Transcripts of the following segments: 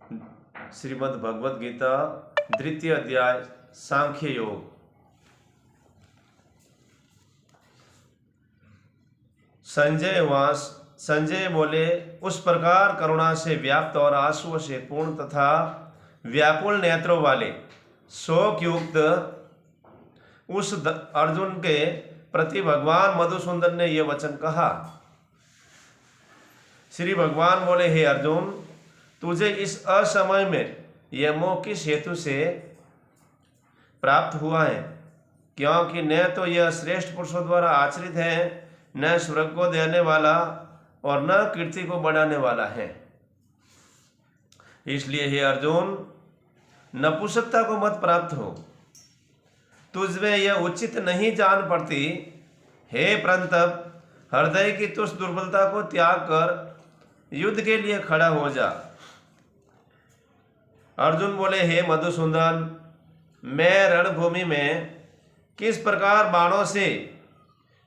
श्रीमद् भगवद गीता द्वितीय अध्याय सांख्य योग। संजय बोले, उस प्रकार करुणा से व्याप्त और आंसुओं से पूर्ण तथा व्याकुल नेत्रों वाले शोक युक्त उस अर्जुन के प्रति भगवान मधुसूदन ने यह वचन कहा। श्री भगवान बोले, हे अर्जुन, तुझे इस असमय में यह मोह किस हेतु से प्राप्त हुआ है? क्योंकि न तो यह श्रेष्ठ पुरुषों द्वारा आचरित है, न स्वर्ग को देने वाला और न कीर्ति को बढ़ाने वाला है। इसलिए हे अर्जुन, नपुंसकता को मत प्राप्त हो। तुझमें यह उचित नहीं जान पड़ती। हे परंतप, हृदय की तुष दुर्बलता को त्याग कर युद्ध के लिए खड़ा हो जा। अर्जुन बोले, हे मधुसूदन, मैं रणभूमि में किस प्रकार बाणों से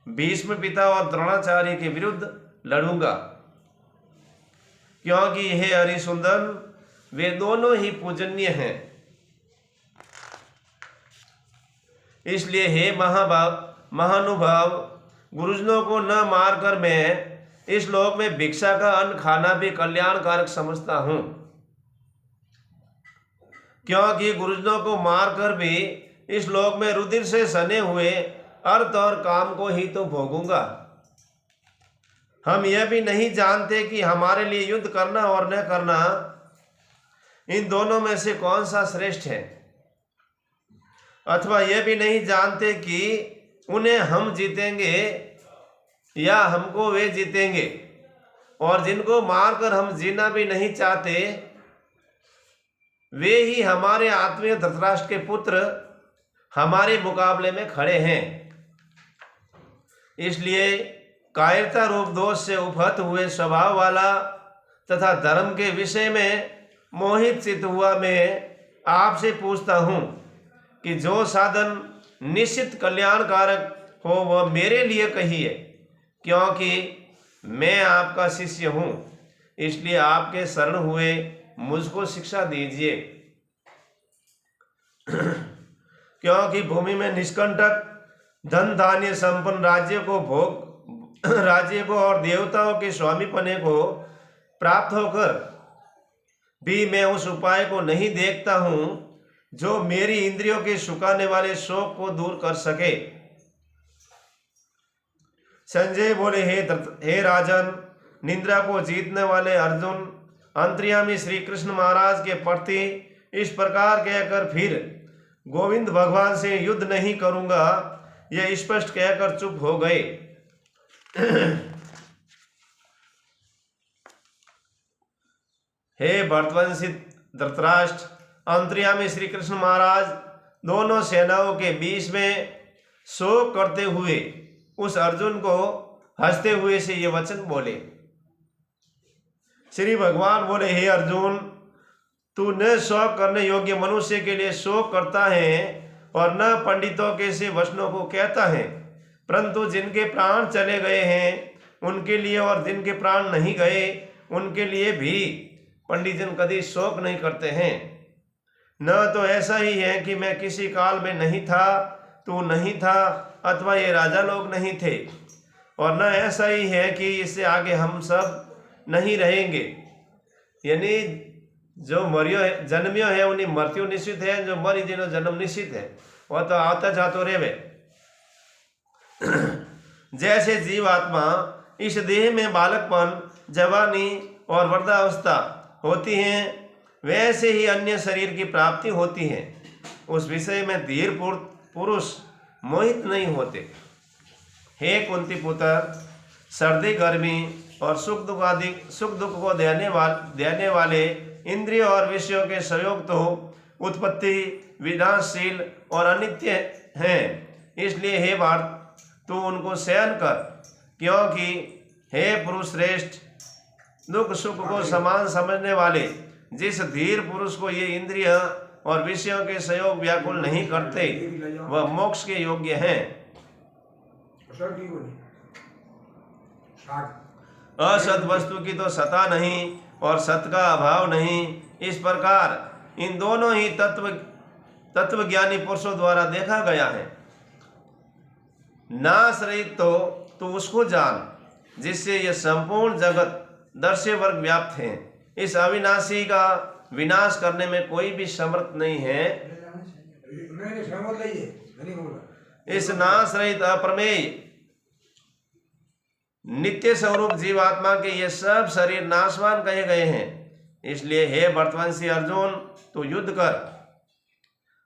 भीष्म पिता और द्रोणाचार्य के विरुद्ध लड़ूंगा? क्योंकि हे हरिसूदन, वे दोनों ही पूजनीय हैं। इसलिए हे महानुभाव, गुरुजनों को न मारकर मैं इस लोक में भिक्षा का अन्न खाना भी कल्याणकारक समझता हूं। क्योंकि गुरुजनों को मारकर भी इस लोक में रुधिर से सने हुए अर्थ और काम को ही तो भोगूंगा। हम यह भी नहीं जानते कि हमारे लिए युद्ध करना और न करना, इन दोनों में से कौन सा श्रेष्ठ है। अथवा यह भी नहीं जानते कि उन्हें हम जीतेंगे या हमको वे जीतेंगे। और जिनको मारकर हम जीना भी नहीं चाहते, वे ही हमारे आत्मीय धृतराष्ट्र के पुत्र हमारे मुकाबले में खड़े हैं। इसलिए कायरता रूप दोष से उपहत हुए स्वभाव वाला तथा धर्म के विषय में मोहित चित्त हुआ मैं आपसे पूछता हूं कि जो साधन निश्चित कल्याणकारक हो वह मेरे लिए कहिए। क्योंकि मैं आपका शिष्य हूं, इसलिए आपके शरण हुए मुझको शिक्षा दीजिए। क्योंकि भूमि में निष्कंटक धन धान्य संपन्न राज्य को और देवताओं के स्वामीपने को प्राप्त होकर भी मैं उस उपाय को नहीं देखता हूं जो मेरी इंद्रियों के सुखाने वाले शोक को दूर कर सके। संजय बोले, हे राजन, निंद्रा को जीतने वाले अर्जुन अंतर्यामी श्री कृष्ण महाराज के प्रति इस प्रकार कहकर फिर गोविंद भगवान से युद्ध नहीं करूंगा, यह स्पष्ट कहकर चुप हो गए। हे भरतवंशी धृतराष्ट्र, अंतर्यामी श्री कृष्ण महाराज दोनों सेनाओं के बीच में शोक करते हुए उस अर्जुन को हंसते हुए से ये वचन बोले। श्री भगवान बोले, हे अर्जुन, तू न शोक करने योग्य मनुष्य के लिए शोक करता है और न पंडितों के से वचनों को कहता है, परंतु जिनके प्राण चले गए हैं उनके लिए और जिनके प्राण नहीं गए उनके लिए भी पंडित जन कभी शोक नहीं करते हैं। न तो ऐसा ही है कि मैं किसी काल में नहीं था, तू नहीं था, अथवा ये राजा लोग नहीं थे, और न ऐसा ही है कि इससे आगे हम सब नहीं रहेंगे। यानी जो जन्मियो है उन्हें मृत्यु निश्चित है, जो मरी जिन्हों जन्म निश्चित है, वह तो आता जातो रेवे। जैसे जीवात्मा इस देह में बालकपन, जवानी और वृद्धावस्था होती है, वैसे ही अन्य शरीर की प्राप्ति होती है। उस विषय में धीर पुरुष मोहित नहीं होते। हे कुंती पुत्र, सर्दी गर्मी और सुख दुख को देने वाले इंद्रिय और विषयों के संयोग तो उत्पत्ति, विनाशशील और अनित्य हैं। इसलिए हे भारत, तू उनको सहन कर। क्योंकि हे पुरुष श्रेष्ठ, दुख सुख को समान समझने वाले जिस धीर पुरुष को ये इंद्रिय और विषयों के संयोग व्याकुल नहीं करते, वह मोक्ष के योग्य हैं। असत वस्तु की तो सता नहीं, और सत का अभाव नहीं। इस प्रकार इन दोनों ही तत्वज्ञानी पुरुषों द्वारा देखा गया है। नाश रहित तो तू उसको जान जिससे यह संपूर्ण जगत दर्श्य वर्ग व्याप्त है। इस अविनाशी का विनाश करने में कोई भी समर्थ नहीं है। इस नाश रहित अप्रमेय नित्य स्वरूप जीवात्मा के ये सब शरीर नाशवान कहे गए हैं। इसलिए हे भरतवंशी अर्जुन, तू युद्ध कर।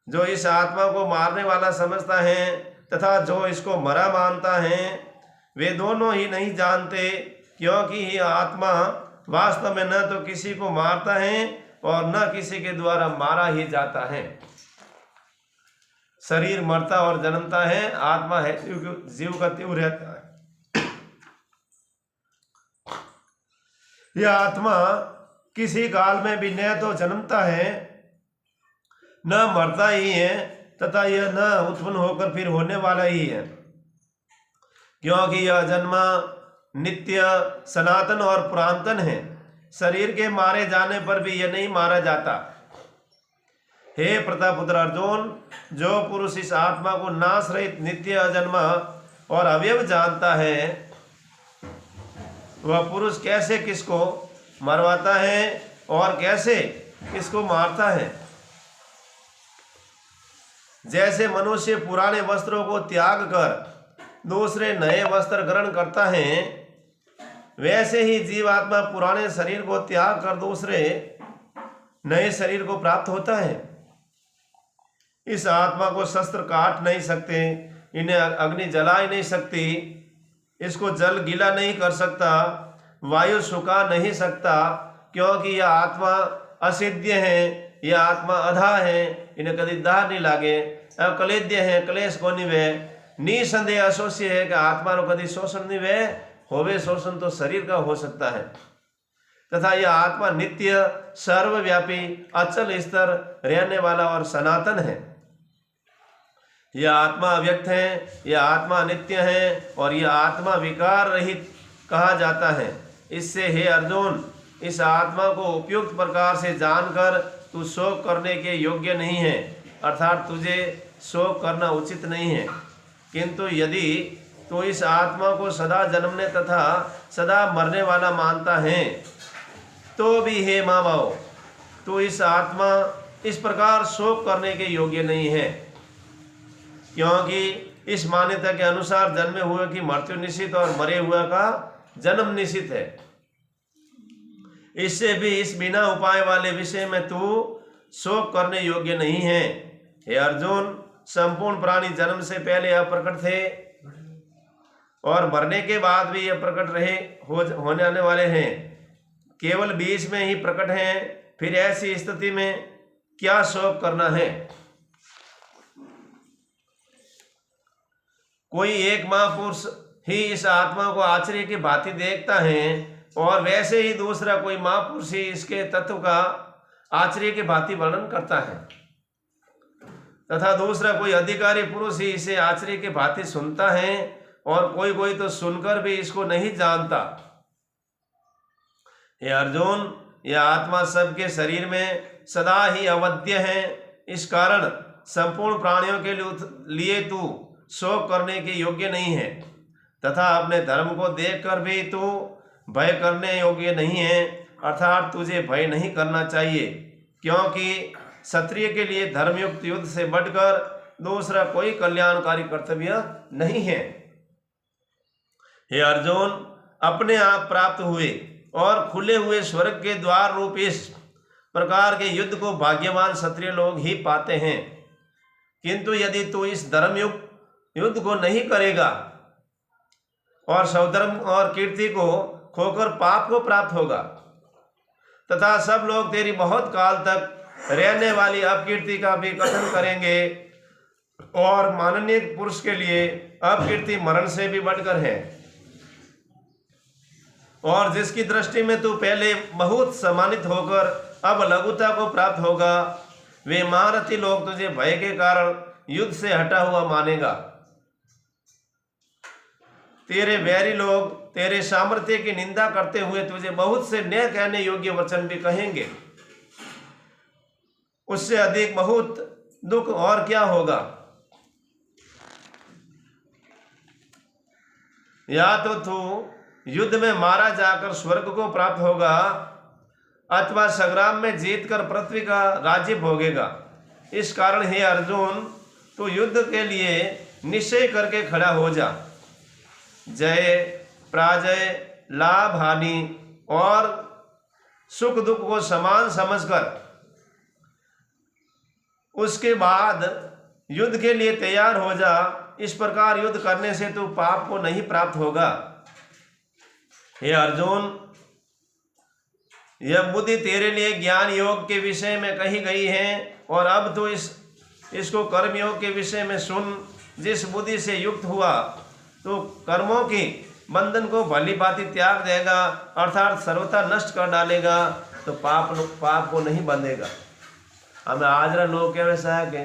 जो इस आत्मा को मारने वाला समझता है तथा जो इसको मरा मानता है, वे दोनों ही नहीं जानते, क्योंकि यह आत्मा वास्तव में न तो किसी को मारता है और न किसी के द्वारा मारा ही जाता है। शरीर मरता और जन्मता है, आत्मा है जीव का त्यों रहता है। यह आत्मा किसी काल में भी न तो जन्मता है न मरता ही है तथा यह न उत्पन्न होकर फिर होने वाला ही है, क्योंकि यह जन्मा नित्य सनातन और पुरातन है। शरीर के मारे जाने पर भी यह नहीं मारा जाता। हे प्रतापुत्र अर्जुन, जो पुरुष इस आत्मा को नाश रहित नित्य अजन्मा और अवयव जानता है, वह पुरुष कैसे किसको मरवाता है और कैसे किसको मारता है। जैसे मनुष्य पुराने वस्त्रों को त्याग कर दूसरे नए वस्त्र ग्रहण करता है, वैसे ही जीवात्मा पुराने शरीर को त्याग कर दूसरे नए शरीर को प्राप्त होता है। इस आत्मा को शस्त्र काट नहीं सकते, इन्हें अग्नि जला ही नहीं सकती, इसको जल गीला नहीं कर सकता, वायु सुखा नहीं सकता, क्योंकि यह आत्मा असिद्ध है, यह आत्मा अधा है, इन्हें कभी दाह नहीं लागे। अकलेद्य है, क्लेश को निवे, निसंदेह असोस्य है कि आत्मा को कभी शोषण नहीं वे होवे। शोषण तो शरीर का हो सकता है। तथा यह आत्मा नित्य सर्वव्यापी अचल स्तर रहने वाला और सनातन है। यह आत्मा अव्यक्त है, यह आत्मा नित्य है और यह आत्मा विकार रहित कहा जाता है। इससे हे अर्जुन, इस आत्मा को उपयुक्त प्रकार से जानकर तू शोक करने के योग्य नहीं है, अर्थात तुझे शोक करना उचित नहीं है। किंतु यदि तू इस आत्मा को सदा जन्मने तथा सदा मरने वाला मानता है, तो भी हे मामाओ, तू इस आत्मा इस प्रकार शोक करने के योग्य नहीं है, क्योंकि इस मान्यता के अनुसार जन्मे हुए की मृत्यु निश्चित और मरे हुए का जन्म निश्चित है। इससे भी इस बिना उपाय वाले विषय में तू शोक करने योग्य नहीं है। हे अर्जुन, संपूर्ण प्राणी जन्म से पहले अप्रकट थे और मरने के बाद भी यह प्रकट रहे होने आने वाले हैं, केवल बीच में ही प्रकट हैं। फिर ऐसी स्थिति में क्या शोक करना है। कोई एक महापुरुष ही इस आत्मा को आश्चर्य की भांति देखता है और वैसे ही दूसरा कोई महापुरुष ही इसके तत्व का आश्चर्य की भांति वर्णन करता है, तथा दूसरा कोई अधिकारी पुरुष ही इसे आश्चर्य की भांति सुनता है और कोई कोई तो सुनकर भी इसको नहीं जानता। हे अर्जुन, यह आत्मा सबके शरीर में सदा ही अवध्य है। इस कारण संपूर्ण प्राणियों के लिए तू शोक करने के योग्य नहीं है, तथा अपने धर्म को देखकर भी तू भय करने योग्य नहीं है, अर्थात तुझे भय नहीं करना चाहिए, क्योंकि क्षत्रिय के लिए धर्मयुक्त युद्ध से बढ़कर दूसरा कोई कल्याणकारी कर्तव्य नहीं है। हे अर्जुन, अपने आप प्राप्त हुए और खुले हुए स्वर्ग के द्वार रूप इस प्रकार के युद्ध को भाग्यवान क्षत्रिय लोग ही पाते हैं। किंतु यदि तू इस धर्मयुक्त युद्ध को नहीं करेगा और स्वधर्म और कीर्ति को खोकर पाप को प्राप्त होगा, तथा सब लोग तेरी बहुत काल तक रहने वाली अपकीर्ति का भी कथन करेंगे, और माननीय पुरुष के लिए अपकीर्ति मरण से भी बढ़कर है। और जिसकी दृष्टि में तू पहले बहुत सम्मानित होकर अब लघुता को प्राप्त होगा, वे महारथी लोग तुझे भय के कारण युद्ध से हटा हुआ मानेगा। तेरे बैरी लोग तेरे सामर्थ्य की निंदा करते हुए तुझे बहुत से न कहने योग्य वचन भी कहेंगे। उससे अधिक बहुत दुख और क्या होगा। या तो तू युद्ध में मारा जाकर स्वर्ग को प्राप्त होगा अथवा संग्राम में जीतकर पृथ्वी का राज्य भोगेगा। इस कारण हे अर्जुन, तू युद्ध के लिए निश्चय करके खड़ा हो जा। जय पराजय, लाभ हानि और सुख दुख को समान समझकर उसके बाद युद्ध के लिए तैयार हो जा। इस प्रकार युद्ध करने से तू पाप को नहीं प्राप्त होगा। हे अर्जुन, यह बुद्धि तेरे लिए ज्ञान योग के विषय में कही गई है और अब तू इसको कर्म योग के विषय में सुन। जिस बुद्धि से युक्त हुआ तो कर्मों की बंधन को भली भांति त्याग देगा अर्थात सर्वथा नष्ट कर डालेगा, तो पाप को नहीं बंधेगा। हमें आज लोग क्या वैसा है कि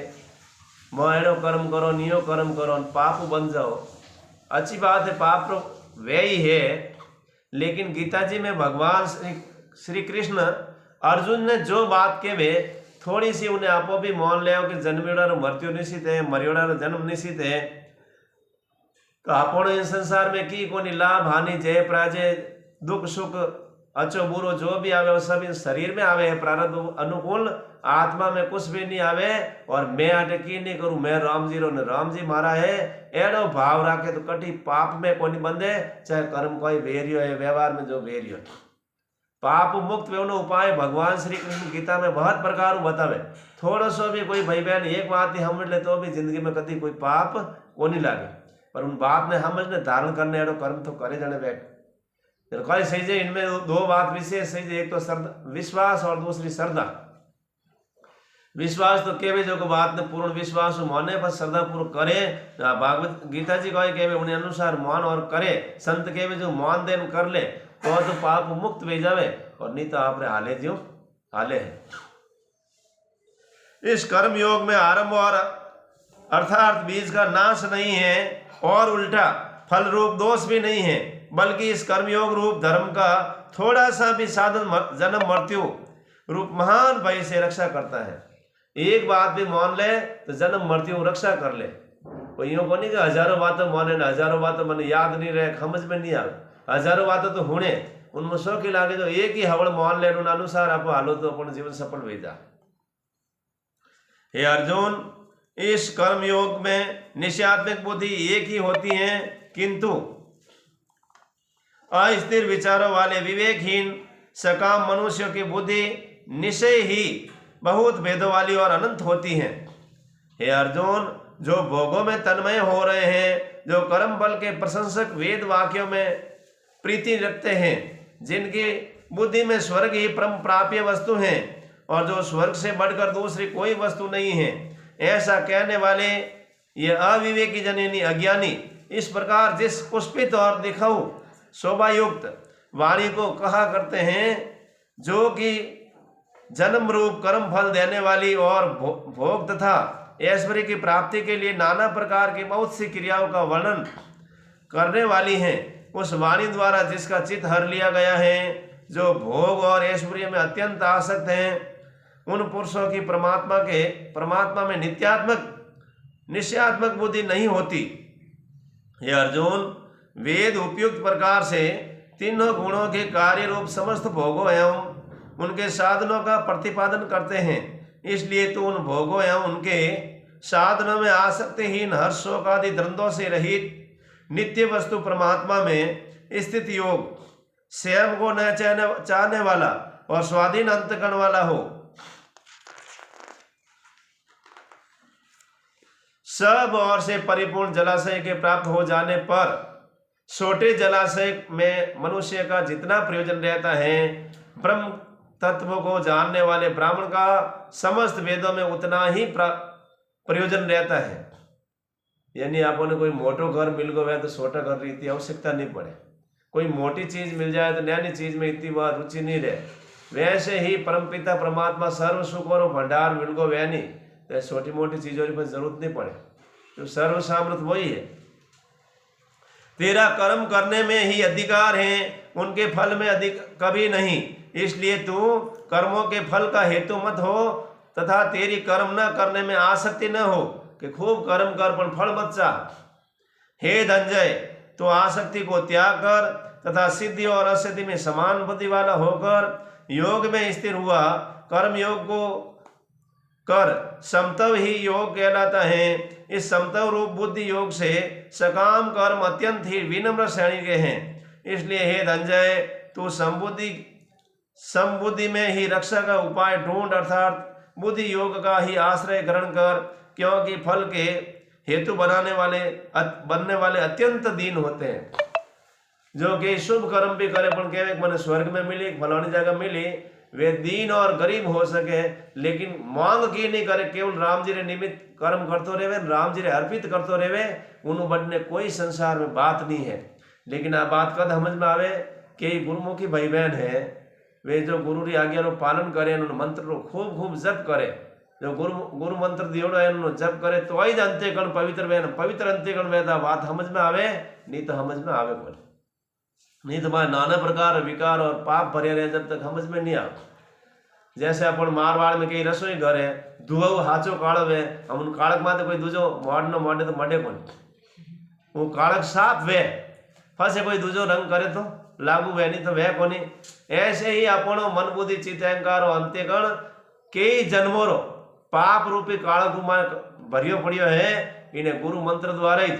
मोड़ो कर्म करो, नियो कर्म करो, पाप बन जाओ। अच्छी बात है, पाप तो वे ही है, लेकिन गीता जी में भगवान श्री कृष्ण अर्जुन ने जो बात के वे थोड़ी सी उन्हें आपो भी मान ले कि जन्मेड़ा मृत्यु निश्चित है, मरियोड़ा जन्म निश्चित है। तो आपण इस संसार में की कोनी लाभ हानि, जय पराजय, दुख सुख, अच्छो बुरो जो भी आवे वो सब इस शरीर में आवे, प्रारब्ध अनुकूल, आत्मा में कुछ भी नहीं आवे। और मैं आटे की नहीं करूं, मैं राम जी रो ने राम जी मारा है, एड़ो भाव राखे तो कटी पाप में कोनी बंधे, चाहे कर्म कोई वेरियो है, व्यवहार में जो वेरियो है। पाप मुक्त वेनो उपाय भगवान श्री कृष्ण गीता में बहुत प्रकार बतावे। थोड़ा सो भी कोई भाई बहन एक बात ही समझ ले तो भी जिंदगी में कभी कोई पाप को नहीं लागे, पर उन बात ने समझने धारण करने एड़ो कर्म तो करे जाने बैठ कोई सही है। इनमें दो बात विशेष सही है, एक तो विश्वास और दूसरी श्रद्धा। विश्वास तो केवे जो बात ने पूर्ण विश्वास माने पर श्रद्धा पूर्व करे। भागवत गीता जी कहे केवे उन्हें अनुसार मान और करे। संत केवे जो मान देन कर ले तो पाप मुक्त हो जावे, और नहीं तो आपने हाले जो हाले है। इस कर्म योग में आरंभ और अर्थात बीज का नाश नहीं है और उल्टा फल रूप दोष भी नहीं है, बल्कि इस कर्मयोग रूप धर्म का थोड़ा सा भी साधन जन्म मृत्यु रूप महान भय से रक्षा करता है। एक बात भी मान ले तो जन्म मृत्यु रक्षा कर ले। कोई यूं को नहीं कि हजारों बातें माने ना, हजारों बातें मैंने याद नहीं रहे, समझ में नहीं आवे। हजारों बातें तो होने उनमें सौ की लागे जो एक ही हवड़ मान ले अनुसार आप हालो तो अपन जीवन सफल भेजा। हे अर्जुन, इस कर्म योग में निश्चयात्मक बुद्धि एक ही होती है, किंतु अस्थिर विचारों वाले विवेकहीन सकाम मनुष्यों की बुद्धि निश्चय ही बहुत भेदों वाली और अनंत होती है। हे अर्जुन, जो भोगों में तन्मय हो रहे हैं, जो कर्म बल के प्रशंसक वेद वाक्यों में प्रीति रखते हैं, जिनकी बुद्धि में स्वर्ग ही परम प्राप्य वस्तु है और जो स्वर्ग से बढ़कर दूसरी कोई वस्तु नहीं है, ऐसा कहने वाले ये अविवेकी जन अज्ञानी इस प्रकार जिस पुष्पित और दिखाऊ शोभायुक्त वाणी को कहा करते हैं, जो कि जन्म रूप कर्म फल देने वाली और भोग तथा ऐश्वर्य की प्राप्ति के लिए नाना प्रकार की बहुत सी क्रियाओं का वर्णन करने वाली हैं, उस वाणी द्वारा जिसका चित्त हर लिया गया है, जो भोग और ऐश्वर्य में अत्यंत आसक्त हैं, उन पुरुषों की परमात्मा में निश्चयात्मक बुद्धि नहीं होती। हे अर्जुन, वेद उपयुक्त प्रकार से तीनों गुणों के कार्य रूप समस्त भोगों एवं उनके साधनों का प्रतिपादन करते हैं। इसलिए तो उन भोगों एवं उनके साधनों में आसक्तिहीन हर्ष शोक आदि द्वंद्वों से रहित नित्य वस्तु परमात्मा में स्थित योग स्वयं को न चाहने वाला और स्वाधीन अंतकरण वाला हो। सब ओर से परिपूर्ण जलाशय के प्राप्त हो जाने पर छोटे जलाशय में मनुष्य का जितना प्रयोजन रहता है, ब्रह्म तत्व को जानने वाले ब्राह्मण का समस्त वेदों में उतना ही प्रयोजन रहता है। यानी आपको ने कोई मोटो घर मिल गया तो छोटा घर की इतनी आवश्यकता नहीं पड़े, कोई मोटी चीज मिल जाए तो नैनी चीज में इतनी बार रुचि नहीं रहे। वैसे ही परमपिता परमात्मा सर्व सुख और भंडार मिल गो वह नहीं तो छोटी मोटी चीजों की जरूरत नहीं पड़े, तो सर्व सामर्थ वही है। तेरा कर्म करने में ही अधिकार है, उनके फल में अधिक कभी नहीं। इसलिए तू कर्मों के फल का हेतु मत हो तथा तेरी कर्म न करने में आसक्ति न हो कि खूब कर्म कर पर फल मत चाह। हे धनंजय, तो आसक्ति को त्याग कर तथा सिद्धि और असिद्धि में समान बुद्धि वाला होकर योग में स्थिर हुआ। कर्म योग को कर समतव ही योग कहलाता है। इस समतव रूप बुद्धि योग से सकाम कर्म अत्यंत ही विनम्र श्रेणी के हैं। इसलिए हे धनंजय, तू समबुद्धि में ही रक्षा का उपाय ढूंढ, अर्थात बुद्धि योग का ही आश्रय ग्रहण कर, क्योंकि फल के हेतु बनने वाले अत्यंत दीन होते हैं। जो कि शुभ कर्म भी करे पण कहे मैंने स्वर्ग में मिली, फलानी जगह मिली, वे दीन और गरीब हो सके लेकिन मांग की नहीं करे, केवल राम जी रे निमित्त कर्म करते रहे, राम जी रे अर्पित करते रहे, उन्होंने बढ़ने कोई संसार में बात नहीं है। लेकिन आ बात कद समझ में आवे कि गुरुमुखी भाई बहन है, वे जो गुरु री आज्ञा रो पालन करे, उन्होंने मंत्र रो खूब खूब जप करे, जो गुरु मंत्र दियोड़ो है उन्होंने जप करे तो ही अंत्यकरण पवित्र वे, पवित्र अंत्यकरण वेदा बात समझ में आवे, नहीं तो समझ में आवे कोई नहीं। तो भाई नाना प्रकार विकार और पाप भरे रहे जब तक समझ में नहीं आवे। जैसे अपन मारवाड़ में कई रसोई घर है, धुआं हाचो काड़ो वे, हम उन काड़क माते कोई दूजो मॉडनो मॉडे तो मडे कोन, वो काड़क साफ वे, फसे कोई दूजो रंग करे तो लागू वे, नहीं तो वे कोनी। ऐसे ही अपनो मन बुद्धि चित्त अहंकार और अंत्यकरण कई जन्मों रो पाप रूपी काड़क भरियो पड़ियो है। इन्हें गुरु मंत्र द्वारा ही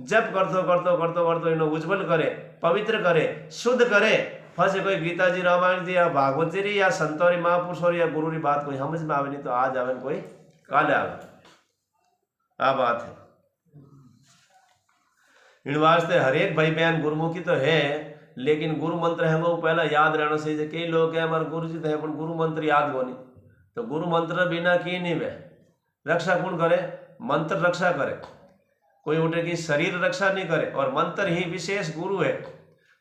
जप करतो इन्हें उज्जवल करे, पवित्र करे, शुद्ध करे। फसे कोई गीता जी, रामायण जी या भागवत जी या संतोरी महापुरुषों या गुरु की बात कोई समझ में आवे नहीं तो आज आवे कोई काले आवे, आ बात है। इन वास्ते हरेक भाई बहन गुरुमुखी तो है, लेकिन गुरु मंत्र है वो पहला याद रहना चाहिए। कई लोग है हमारे गुरु जी तो है पर गुरु मंत्र याद को नहीं, तो गुरु मंत्र बिना की नहीं वे रक्षा कौन करे, मंत्र रक्षा करे। कोई उठे की शरीर रक्षा नहीं करे और मंत्र ही विशेष गुरु है।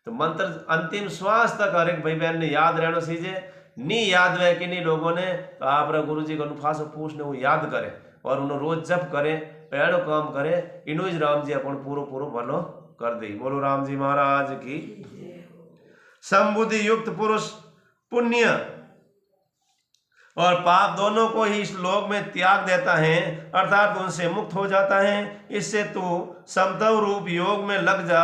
तो मंत्र अंतिम श्वास तक हर एक भाई बहन ने याद रहना चाहिए। नहीं याद वे कि नहीं लोगों ने तो आप गुरु जी को अनुफास पूछने वो याद करे और उन्हें रोज जप करे, पेड़ो काम करे, इनो राम जी अपन पूरो भलो कर दे। बोलो राम जी महाराज की। समबुद्धि युक्त पुरुष पुण्य और पाप दोनों को ही इस लोक में त्याग देता है, अर्थात उनसे मुक्त हो जाता है। इससे तू समतव रूप योग में लग जा।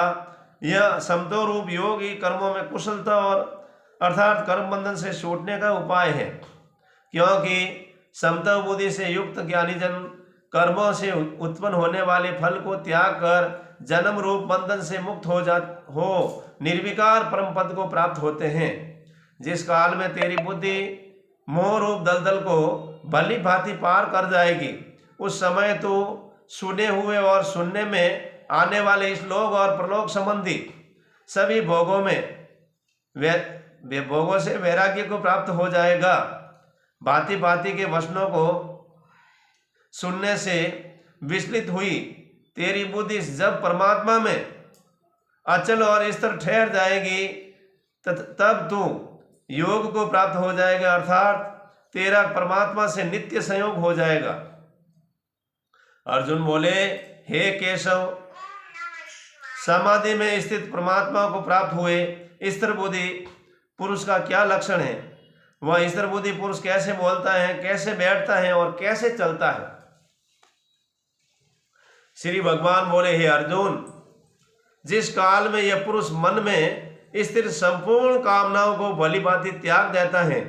यह समतव रूप योग ही कर्मों में कुशलता और अर्थात कर्म बंधन से छूटने का उपाय है, क्योंकि समतव बुद्धि से युक्त ज्ञानी जन कर्मों से उत्पन्न होने वाले फल को त्याग कर जन्म रूप बंधन से मुक्त हो निर्विकार परम पद को प्राप्त होते हैं। जिस काल में तेरी बुद्धि मोह रूप दलदल को भली भांति पार कर जाएगी, उस समय तो सुने हुए और सुनने में आने वाले इस लोक और प्रलोक संबंधी सभी भोगों से वैराग्य को प्राप्त हो जाएगा। भांति भांति के वचनों को सुनने से विचलित हुई तेरी बुद्धि जब परमात्मा में अचल और स्थिर ठहर जाएगी तब तू योग को प्राप्त हो जाएगा, अर्थात तेरा परमात्मा से नित्य संयोग हो जाएगा। अर्जुन बोले, हे केशव, समाधि में स्थित परमात्मा को प्राप्त हुए स्थिर बुद्धि पुरुष का क्या लक्षण है? वह स्थिर बुद्धि पुरुष कैसे बोलता है, कैसे बैठता है और कैसे चलता है? श्री भगवान बोले, हे अर्जुन, जिस काल में यह पुरुष मन में स्थिर संपूर्ण कामनाओं को भली भांति त्याग देता है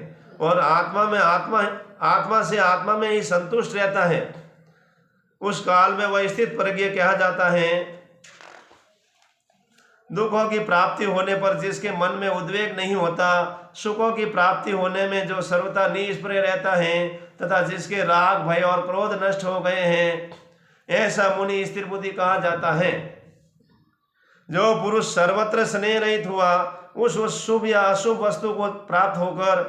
और आत्मा से आत्मा में ही संतुष्ट रहता है, उस काल में वह स्थित प्रज्ञ कहा जाता है। दुखों की प्राप्ति होने पर जिसके मन में उद्वेग नहीं होता, सुखों की प्राप्ति होने में जो सर्वथा निष्प्रय रहता है तथा जिसके राग भय और क्रोध नष्ट हो गए हैं, ऐसा मुनि स्थिर बुद्धि कहा जाता है। जो पुरुष सर्वत्र स्नेह रहित हुआ, उस शुभ या अशुभ वस्तु को प्राप्त होकर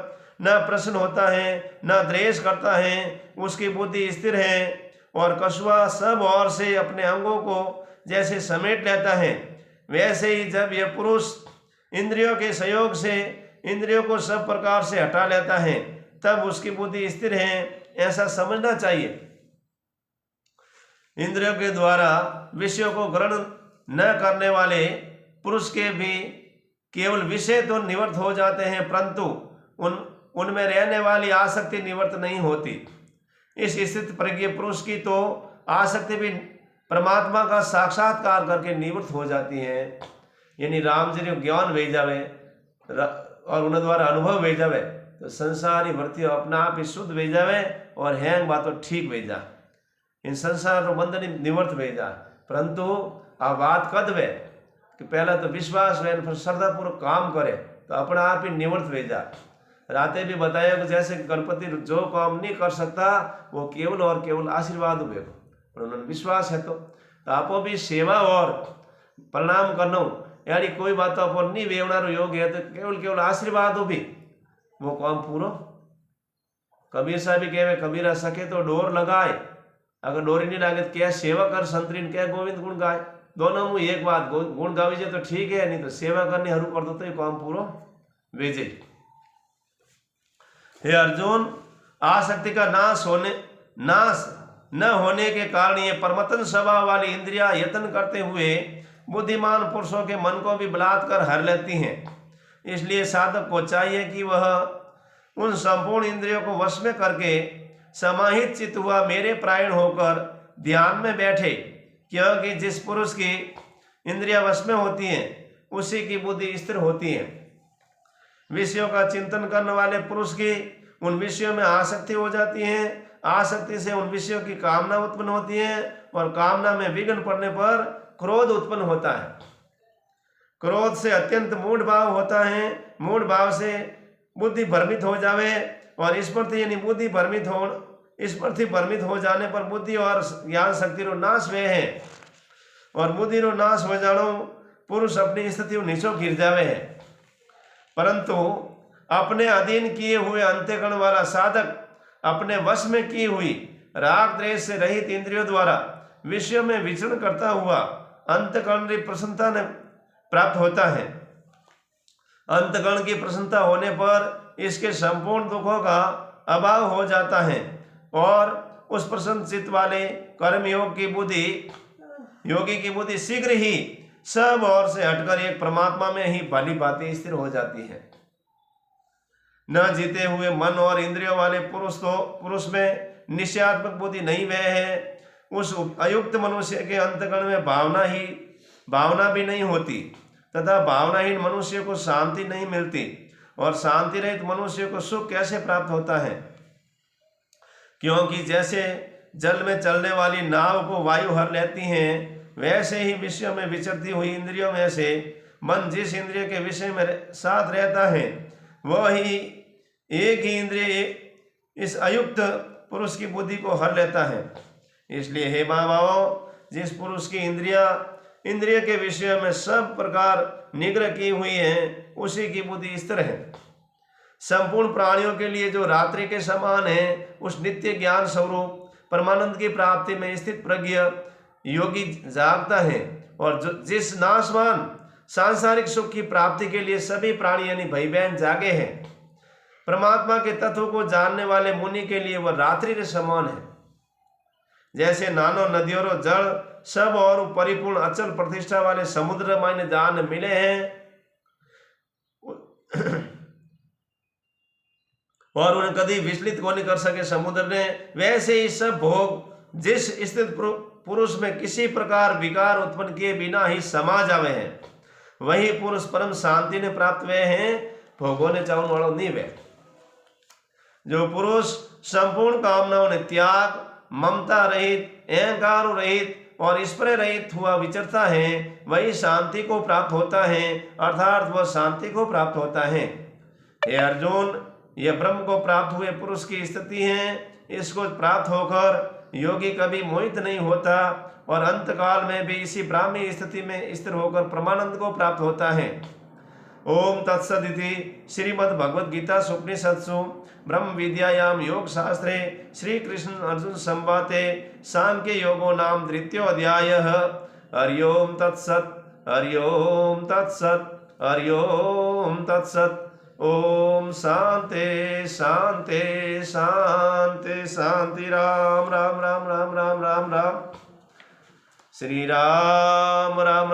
न प्रसन्न होता है न द्वेष करता है, उसकी बुद्धि स्थिर है और कछुआ सब ओर से अपने अंगों को जैसे समेट लेता है, वैसे ही जब यह पुरुष इंद्रियों के सहयोग से इंद्रियों को सब प्रकार से हटा लेता है तब उसकी बुद्धि स्थिर है, ऐसा समझना चाहिए। इंद्रियों के द्वारा विषयों को ग्रहण न करने वाले पुरुष के भी केवल विषय तो निवृत्त हो जाते हैं, परंतु उनमें रहने वाली आसक्ति निवृत्त नहीं होती। इस स्थित प्रज्ञ पुरुष की तो आसक्ति भी परमात्मा का साक्षात्कार करके निवृत्त हो जाती है। यानी राम जी ने ज्ञान वे जावे और उन द्वारा अनुभव वे जावे तो संसारी वृत्ति अपना आप ही शुद्ध वे जावे और हैंग बातों ठीक वे जा, इन संसार रो बंधन निवृत्त वे जा। परंतु आ बात कद वे कि पहला तो विश्वास वे फिर श्रद्धापूर्वक काम करे तो अपना आप ही निवृत्त वे जा। रातें भी बताया कि जैसे गणपति जो काम नहीं कर सकता वो केवल और केवल आशीर्वाद हुए, पर उन्होंने विश्वास है तो आपो भी सेवा और प्रणाम करना यानी कोई बात अपन नहीं वेवनारो योग है तो केवल केवल आशीर्वाद हो भी वो काम पूरो। कबीर साहब भी कहे कबीरा सके तो डोर लगाए, अगर डोरी नहीं लागे तो क्या सेवा कर संतरीन क्या गोविंद गुण गाए। दोनों में एक बात गुण गावी तो ठीक है, नहीं तो सेवा करने हरू कर दो तो ये काम पूरो वेजे। हे अर्जुन, आसक्ति का नाश न होने के कारण ये परमतन स्वभाव वाली इंद्रियां यत्न करते हुए बुद्धिमान पुरुषों के मन को भी बलात्कार हर लेती हैं। इसलिए साधक को चाहिए कि वह उन संपूर्ण इंद्रियों को वश में करके समाहित चित्त हुआ मेरे प्रायण होकर ध्यान में बैठे, क्योंकि जिस पुरुष की इंद्रियां वश में होती हैं उसी की बुद्धि स्थिर होती है। विषयों का चिंतन करने वाले पुरुष की उन विषयों में आसक्ति हो जाती है, आसक्ति से उन विषयों की कामना उत्पन्न होती है और कामना में विघ्न पड़ने पर क्रोध उत्पन्न होता है। क्रोध से अत्यंत मूढ़ भाव होता है, मूढ़ भाव से बुद्धि भ्रमित हो जावे और स्मृति यानी बुद्धि भ्रमित हो जाने पर बुद्धि और ज्ञान शक्ति रो नाश वे है और बुद्धि रो नाश हो जानो पुरुष अपनी स्थिति नीचो गिर जावे है। परंतु अपने अधीन किए हुए अंतःकरण वाला साधक अपने वश में की हुई राग द्वेष से रहित इंद्रियों द्वारा विषयों में विचरण करता हुआ अंतःकरण की प्रसन्नता ने प्राप्त होता है। अंतःकरण की प्रसन्नता होने पर इसके संपूर्ण दुखों का अभाव हो जाता है और उस प्रसन्न चित्त वाले योगी की बुद्धि शीघ्र ही सब ओर से हटकर एक परमात्मा में ही भली भांति स्थिर हो जाती है। न जीते हुए मन और इंद्रियों वाले पुरुष में निश्चयात्मक बुद्धि नहीं वह है, उस अयुक्त मनुष्य के अंतःकरण में भावना भी नहीं होती तथा भावनाहीन मनुष्य को शांति नहीं मिलती और शांति रहित मनुष्य को सुख कैसे प्राप्त होता है। क्योंकि जैसे जल में चलने वाली नाव को वायु हर लेती है, वैसे ही विषयों में विचरती हुई इंद्रियों में से मन जिस इंद्रिय के विषय में साथ रहता है वह ही एक ही इंद्रिय इस अयुक्त पुरुष की बुद्धि को हर लेता है। इसलिए हे महाभावों, जिस पुरुष की इंद्रिय के विषय में सब प्रकार निग्रह की हुई है उसी की बुद्धि स्थिर है। संपूर्ण प्राणियों के लिए जो रात्रि के समान है उस नित्य ज्ञान स्वरूप परमानंद की प्राप्ति में स्थित प्रज्ञ योगी जागता है और जिस नाशवान सांसारिक सुख की प्राप्ति के लिए सभी प्राणी यानी भाई बहन जागे हैं, परमात्मा के तत्व को जानने वाले मुनि के लिए वह रात्रि के समान है। जैसे नानो नदियों रो जल सब और परिपूर्ण अचल प्रतिष्ठा वाले समुद्र मायने जान मिले हैं और उन्हें कभी विचलित को नहीं कर सके समुद्र ने, वैसे ही सब भोग जिस स्थित पुरुष में किसी प्रकार विकार उत्पन्न किए बिना ही समा जावे हैं, वही पुरुष परम शांति ने प्राप्त हुए हैं, भोगों ने चाहने वालों नहीं वे। जो पुरुष संपूर्ण कामनाओं ने त्याग, ममता रहित, अहंकार रहित और स्प्रे रहित हुआ विचरता है, वही शांति को प्राप्त होता है, अर्थात वह शांति को प्राप्त होता है। हे अर्जुन, यह ब्रह्म को प्राप्त हुए पुरुष की स्थिति है। इसको प्राप्त होकर योगी कभी मोहित नहीं होता और अंतकाल में भी इसी ब्राह्मी स्थिति में स्थिर होकर परमानंद को प्राप्त होता है। ओम तत्सदिति श्रीमद् भगवद गीता उपनिषत्सु ब्रह्म विद्यायाम योग शास्त्रे श्री कृष्ण अर्जुन संवादे सांख्य योगो नाम तृतीयो अध्यायः। हरि ओम तत्सत्, हरि ओम तत्सत्, हरि ओम तत्सत्। ओम शांति शांति शांति शांति। राम राम राम राम राम राम राम। श्री राम राम।